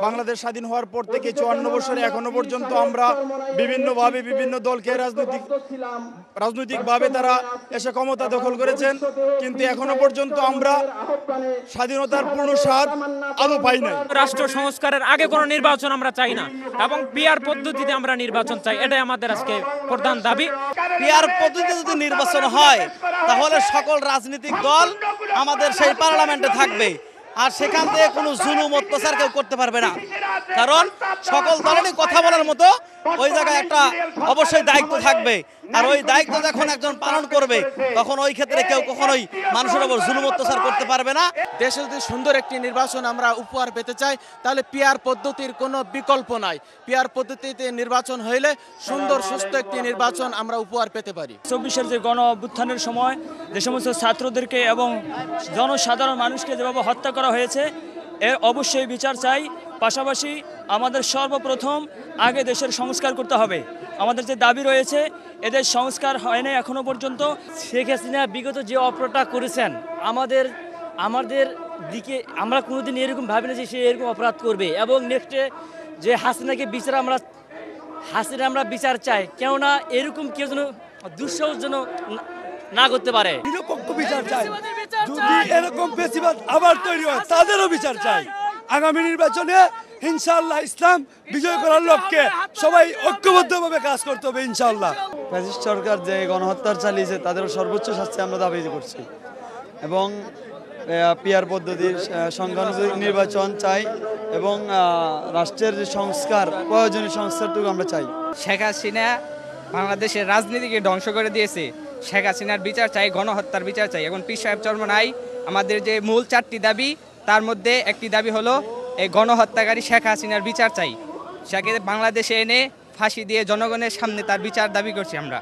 বাংলাদেশ স্বাধীন হওয়ার পর থেকে 54 বছরে এখনো পর্যন্ত আমরা বিভিন্নভাবে বিভিন্ন দলকে রাজনৈতিকভাবে তারা এসে ক্ষমতা দখল করেছেন, কিন্তু এখনো পর্যন্ত আমরা স্বাধীনতার পূর্ণ স্বাদ আদৌ পাই নাই। রাষ্ট্র সংস্কারের আগে কোনো নির্বাচন আমরা চাই না এবং পিআর পদ্ধতিতে আমরা নির্বাচন চাই, এটাই আমাদের আজকে প্রধান দাবি। পিআর পদ্ধতিতে যদি নির্বাচন হয় তাহলে সকল রাজনৈতিক দল আমাদের সেই পার্লামেন্টে থাকবে, আর সেখান থেকে কোনো জুলুম অত্যাচার কেউ করতে পারবে না, কারণ সকল দলেরই কথা বলার মতো ওই জায়গায় একটা অবশ্যই দায়িত্ব থাকবে। আর ওই দায়িত্ব যখন একজন পালন করবে তখন ওই ক্ষেত্রে কেউ কখনোই মানুষের উপর জুলুম অত্যাচার করতে পারবে না। দেশে যদি সুন্দর একটি নির্বাচন আমরা উপহার পেতে চাই তাহলে পিআর পদ্ধতির কোনো বিকল্প নাই। পিআর পদ্ধতিতে নির্বাচন হইলে সুন্দর সুস্থ একটি নির্বাচন আমরা উপহার পেতে পারি। 24-এর যে গণ অভ্যুত্থানের সময় যে সমস্ত ছাত্রদেরকে এবং জনসাধারণ মানুষকে যেভাবে হত্যা করা হয়েছে এর অবশ্যই বিচার চাই। পাশাপাশি আমাদের সর্বপ্রথম আগে দেশের সংস্কার করতে হবে। আমাদের যে দাবি রয়েছে এদের সংস্কার হয়নি এখনো পর্যন্ত। শেখ হাসিনা বিগত যে অপরাধটা করেছেন আমাদের দিকে আমরা কোনোদিন এরকম ভাবি না যে সে এরকম অপরাধ করবে, এবং নেক্সটে যে হাসিনাকে আমরা বিচার চাই, কেননা এরকম কেউ যেন দুঃসাহস যেন না করতে পারে। নিরপেক্ষ বিচার চাই। যদি এরকম ফ্যাসিবাদ আবার তৈরি হয় তাদেরও বিচার চাই। আগামী নির্বাচনে ইনশাআল্লাহ ইসলাম বিজয় করার লক্ষ্যে সবাই ঐক্যবদ্ধভাবে কাজ করতে হবে ইনশাআল্লাহ। ফ্যাসিস্ট সরকার যে গণহত্যা চালিয়েছে তাদের সর্বোচ্চ শাস্তি আমরা দাবি করছি, এবং পিআর পদ্ধতির সংখ্যানুযায়ী নির্বাচন চাই, এবং রাষ্ট্রের যে সংস্কার প্রয়োজনীয় সংস্কারটুকু আমরা চাই। শেখ হাসিনা বাংলাদেশের রাজনীতিকে ধ্বংস করে দিয়েছে। শেখ হাসিনার বিচার চাই, গণহত্যার বিচার চাই। এখন পীর সাহেব চরমনাই আমাদের যে মূল 4টি দাবি, তার মধ্যে একটি দাবি হলো এই গণহত্যাকারী শেখ হাসিনার বিচার চাই। সেকে বাংলাদেশে এনে ফাঁসি দিয়ে জনগণের সামনে তার বিচার দাবি করছি আমরা।